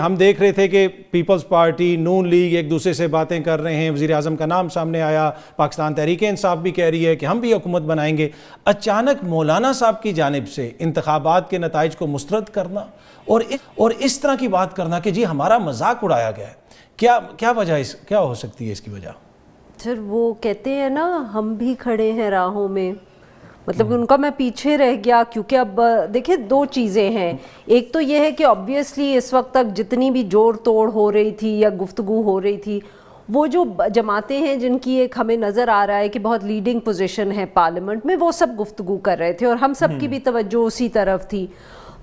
ہم دیکھ رہے تھے کہ پیپلز پارٹی، نون لیگ ایک دوسرے سے باتیں کر رہے ہیں، وزیر اعظم کا نام سامنے آیا، پاکستان تحریک انصاف بھی کہہ رہی ہے کہ ہم بھی حکومت بنائیں گے. اچانک مولانا صاحب کی جانب سے انتخابات کے نتائج کو مسترد کرنا اور اس طرح کی بات کرنا کہ جی ہمارا مذاق اڑایا گیا ہے، کیا وجہ کیا ہو سکتی ہے اس کی وجہ؟ سر وہ کہتے ہیں نا ہم بھی کھڑے ہیں راہوں میں، مطلب کہ ان کا میں پیچھے رہ گیا. کیونکہ اب دیکھیں دو چیزیں ہیں، ایک تو یہ ہے کہ آبویسلی اس وقت تک جتنی بھی جوڑ توڑ ہو رہی تھی یا گفتگو ہو رہی تھی، وہ جو جماعتیں ہیں جن کی ایک ہمیں نظر آ رہا ہے کہ بہت لیڈنگ پوزیشن ہے پارلیمنٹ میں، وہ سب گفتگو کر رہے تھے اور ہم سب کی بھی توجہ اسی طرف تھی.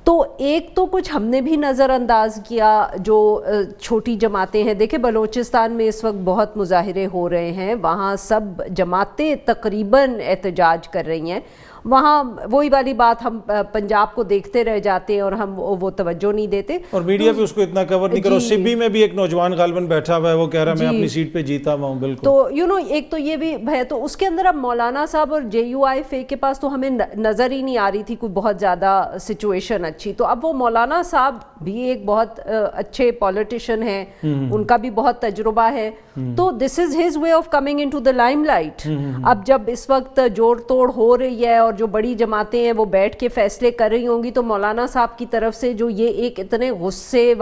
تو ایک تو کچھ ہم نے بھی نظر انداز کیا جو چھوٹی جماعتیں ہیں. دیکھیں بلوچستان میں اس وقت بہت مظاہرے ہو رہے ہیں، وہاں سب جماعتیں تقریباً احتجاج کر رہی ہیں. وہاں وہی والی بات، ہم پنجاب کو دیکھتے رہ جاتے ہیں اور ہم وہ توجہ نہیں دیتے اور میڈیا بھی اس کو اتنا کور نہیں کرو. سبی میں بھی ایک نوجوان غالباً بیٹھا ہوا ہے، وہ کہہ رہا ہے میں اپنی سیٹ پہ جیتا ہوا ہوں. بالکل. تو ایک تو یہ بھی ہے. تو اس کے اندر اب مولانا صاحب اور JUIF کے پاس تو ہمیں نظر ہی نہیں آ رہی تھی کوئی بہت زیادہ سچویشن اچھی. تو اب وہ مولانا صاحب بھی ایک بہت اچھے پولیٹیشین ہیں، ان کا بھی بہت تجربہ ہے. تو this is his way of coming in to the limelight. اب جب اس وقت جوڑ توڑ ہو رہی ہے اور جو بڑی جماعتیں ہیں وہ بیٹھ کے فیصلے کر رہی ہوں گی، تو مولانا صاحب کی طرف سے جو یہ ایک اتنے غصے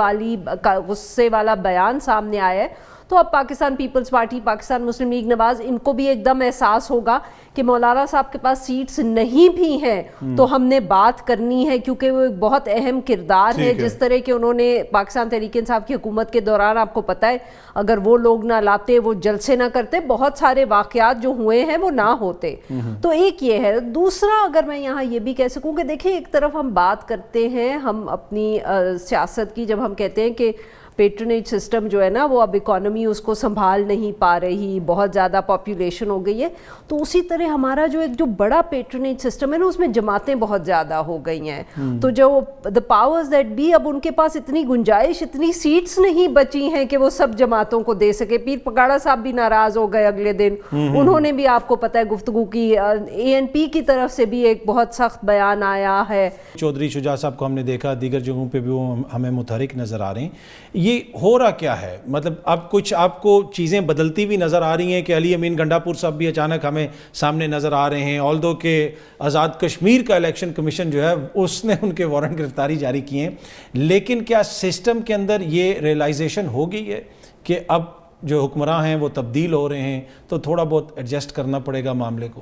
والا بیان سامنے آیا ہے، تو اب پاکستان پیپلز پارٹی، پاکستان مسلم لیگ نواز، ان کو بھی ایک دم احساس ہوگا کہ مولانا صاحب کے پاس سیٹس نہیں بھی ہیں تو ہم نے بات کرنی ہے، کیونکہ وہ ایک بہت اہم کردار ہے. جس طرح کہ انہوں نے پاکستان تحریک انصاف کی حکومت کے دوران، آپ کو پتہ ہے اگر وہ لوگ نہ لاتے، وہ جلسے نہ کرتے، بہت سارے واقعات جو ہوئے ہیں وہ نہ ہوتے. تو ایک یہ ہے. دوسرا اگر میں یہاں یہ بھی کہہ سکوں کہ دیکھیں ایک طرف ہم بات کرتے ہیں ہم اپنی سیاست کی، جب ہم کہتے ہیں کہ پیٹرنیج سسٹم جو ہے نا وہ اب اکانومی اس کو سنبھال نہیں پا رہی، بہت زیادہ پاپولیشن ہو گئی ہے، تو اسی طرح ہمارا جو ایک جو بڑا پیٹرنیج سسٹم ہے نا اس میں جماعتیں بہت زیادہ ہو گئی ہیں. تو جو the powers that be، اب ان کے پاس اتنی گنجائش، اتنی سیٹس نہیں بچی ہیں کہ وہ سب جماعتوں کو دے سکے. پیر پگاڑا صاحب بھی ناراض ہو گئے اگلے دن، انہوں نے بھی آپ کو پتہ ہے گفتگو کی. ANP کی طرف سے بھی ایک بہت سخت بیان آیا ہے. چودھری شجاع صاحب کو ہم نے دیکھا، دیگر جگہوں پہ بھی وہ ہمیں متحرک نظر آ رہے ہیں. یہ ہو رہا کیا ہے؟ مطلب اب کچھ آپ کو چیزیں بدلتی بھی نظر آ رہی ہیں کہ علی امین گنڈا پور صاحب بھی اچانک ہمیں سامنے نظر آ رہے ہیں، آلدو کہ آزاد کشمیر کا الیکشن کمیشن جو ہے اس نے ان کے وارنٹ گرفتاری جاری کیے ہیں. لیکن کیا سسٹم کے اندر یہ ریئلائزیشن ہو گئی ہے کہ اب جو حکمراں ہیں وہ تبدیل ہو رہے ہیں تو تھوڑا بہت ایڈجسٹ کرنا پڑے گا معاملے کو؟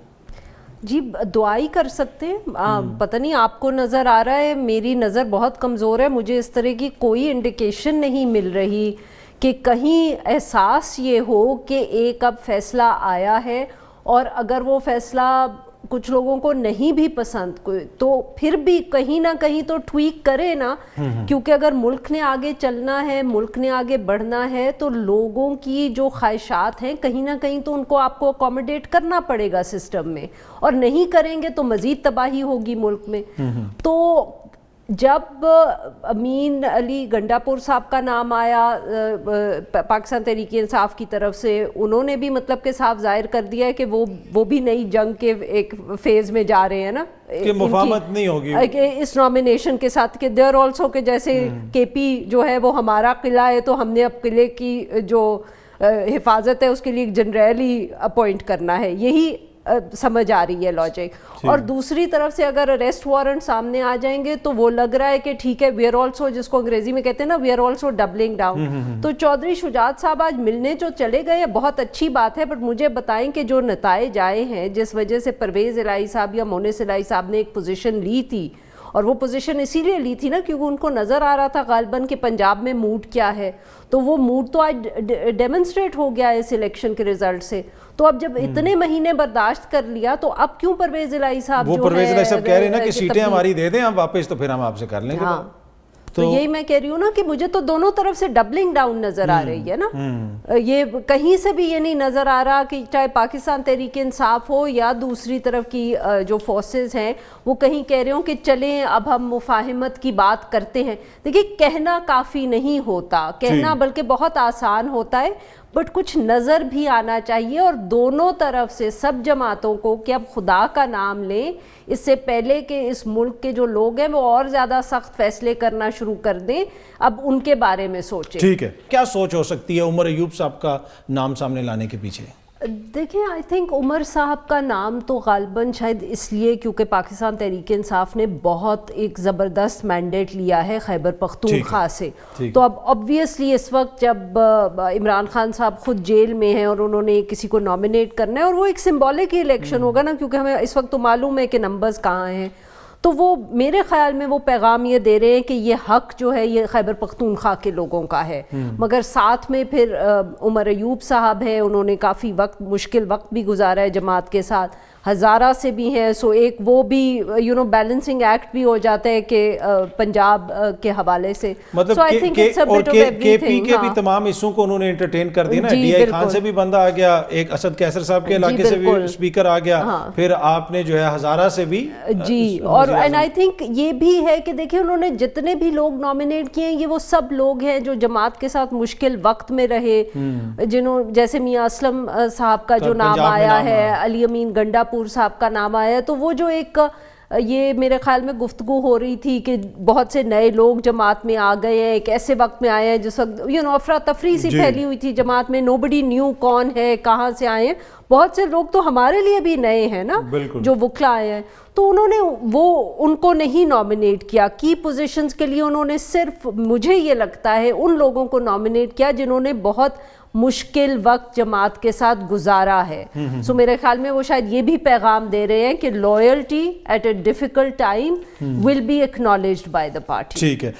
جی دعائی کر سکتے ہیں. پتہ نہیں آپ کو نظر آ رہا ہے، میری نظر بہت کمزور ہے، مجھے اس طرح کی کوئی انڈیکیشن نہیں مل رہی کہ کہیں احساس یہ ہو کہ ایک اب فیصلہ آیا ہے، اور اگر وہ فیصلہ کچھ لوگوں کو نہیں بھی پسند تو پھر بھی کہیں نہ کہیں تو ٹویک کرے نا. کیونکہ اگر ملک نے آگے چلنا ہے، ملک نے آگے بڑھنا ہے، تو لوگوں کی جو خواہشات ہیں کہیں نہ کہیں تو ان کو آپ کو اکوموڈیٹ کرنا پڑے گا سسٹم میں، اور نہیں کریں گے تو مزید تباہی ہوگی ملک میں. تو جب امین علی گنڈا پور صاحب کا نام آیا پاکستان تحریک انصاف کی طرف سے، انہوں نے بھی مطلب کہ صاف ظاہر کر دیا ہے کہ وہ بھی نئی جنگ کے ایک فیز میں جا رہے ہیں نا، کہ مفاہمت نہیں ہوگی اس نامینیشن کے ساتھ، کہ دیر آلسو کہ جیسے KP جو ہے وہ ہمارا قلعہ ہے تو ہم نے اب قلعے کی جو حفاظت ہے اس کے لیے ایک جنرلی اپوائنٹ کرنا ہے. یہی سمجھ آ رہی ہے لاجک. اور دوسری طرف سے اگر اریسٹ وارنٹ سامنے آ جائیں گے تو وہ لگ رہا ہے کہ ٹھیک ہے، وی آر آلسو، جس کو انگریزی میں کہتے ہیں نا، we are also doubling down. تو چودھری شجاع صاحب آج ملنے جو چلے گئے بہت اچھی بات ہے، بٹ مجھے بتائیں کہ جو نتائج آئے ہیں جس وجہ سے پرویز الہی صاحب یا مونس الہی صاحب نے ایک پوزیشن لی تھی، اور وہ پوزیشن اسی لیے لی تھی نا کیونکہ ان کو نظر آ رہا تھا غالباً کہ پنجاب میں موڈ کیا ہے، تو وہ موڈ تو آج ڈیمونسٹریٹ ہو گیا ہے اس الیکشن کے رزلٹ سے. تو اب جب اتنے مہینے برداشت کر لیا تو اب کیوں پرویز الہی صاحب، وہ پرویز الہی صاحب کہہ رہے ہیں نا کہ سیٹیں ہماری دے دیں ہم واپس، تو پھر ہم آپ سے کر لیں گے. تو یہی میں کہہ رہی ہوں نا کہ مجھے تو دونوں طرف سے ڈبلنگ ڈاؤن نظر آ رہی ہے نا. یہ کہیں سے بھی یہ نہیں نظر آ رہا کہ چاہے پاکستان تحریک انصاف ہو یا دوسری طرف کی جو فورسز ہیں وہ کہیں کہہ رہے ہوں کہ چلیں اب ہم مفاہمت کی بات کرتے ہیں. دیکھیے کہنا کافی نہیں ہوتا، کہنا بلکہ بہت آسان ہوتا ہے، بٹ کچھ نظر بھی آنا چاہیے اور دونوں طرف سے سب جماعتوں کو کہ اب خدا کا نام لیں اس سے پہلے کہ اس ملک کے جو لوگ ہیں وہ اور زیادہ سخت فیصلے کرنا شروع کر دیں, اب ان کے بارے میں سوچیں. ٹھیک ہے, کیا سوچ ہو سکتی ہے عمر ایوب صاحب کا نام سامنے لانے کے پیچھے؟ دیکھیں آئی تھنک عمر صاحب کا نام تو غالباً شاید اس لیے کیونکہ پاکستان تحریک انصاف نے بہت ایک زبردست مینڈیٹ لیا ہے خیبر پختونخوا سے, تو اب آبویسلی اس وقت جب عمران خان صاحب خود جیل میں ہیں اور انہوں نے کسی کو نامنیٹ کرنا ہے اور وہ ایک سمبولک الیکشن ہوگا نا, کیونکہ ہمیں اس وقت تو معلوم ہے کہ نمبرز کہاں ہیں, تو وہ میرے خیال میں وہ پیغام یہ دے رہے ہیں کہ یہ حق جو ہے یہ خیبر پختونخوا کے لوگوں کا ہے. مگر ساتھ میں پھر عمر ایوب صاحب ہیں, انہوں نے کافی مشکل وقت بھی گزارا ہے جماعت کے ساتھ, ہزارہ سے بھی ہیں, سو ایک وہ بھی بیلنسنگ ایکٹ بھی ہو جاتا ہے کہ پنجاب کے حوالے سے, مطلب کے پی کے بھی تمام حصوں کو انہوں نے انٹرٹین کر دیا نا, ڈی آئی خان سے بھی بندہ آ گیا, ایک اسد کیسر صاحب کے علاقے سے بھی اسپیکر آ گیا, پھر آپ نے جو ہے ہزارہ سے بھی جی, اور اینڈ آئی تھنک یہ بھی ہے کہ دیکھیں انہوں نے جتنے بھی لوگ نامنیٹ کیے ہیں یہ وہ سب لوگ ہیں جو جماعت کے ساتھ مشکل وقت میں رہے, جنہوں جیسے میاں اسلم صاحب کا جو نام آیا ہے, علی امین گنڈا پور صاحب کا نام آیا ہے, تو وہ جو ایک یہ میرے خیال میں گفتگو ہو رہی تھی کہ بہت سے نئے لوگ جماعت میں آ گئے ہیں, ایک ایسے وقت میں آئے ہیں جس وقت افراتفری سی پھیلی ہوئی تھی جماعت میں, نوبڈی نیو کون ہے کہاں سے آئے ہیں, بہت سے لوگ تو ہمارے لیے بھی نئے ہیں نا جو وکلا آئے ہیں, تو انہوں نے ان کو نہیں نامنیٹ کیا کی پوزیشنز کے لیے, انہوں نے صرف مجھے یہ لگتا ہے ان لوگوں کو نامنیٹ کیا جنہوں نے بہت مشکل وقت جماعت کے ساتھ گزارا ہے. سو میرے خیال میں وہ شاید یہ بھی پیغام دے رہے ہیں کہ loyalty at a difficult time will be acknowledged by the party. ٹھیک ہے.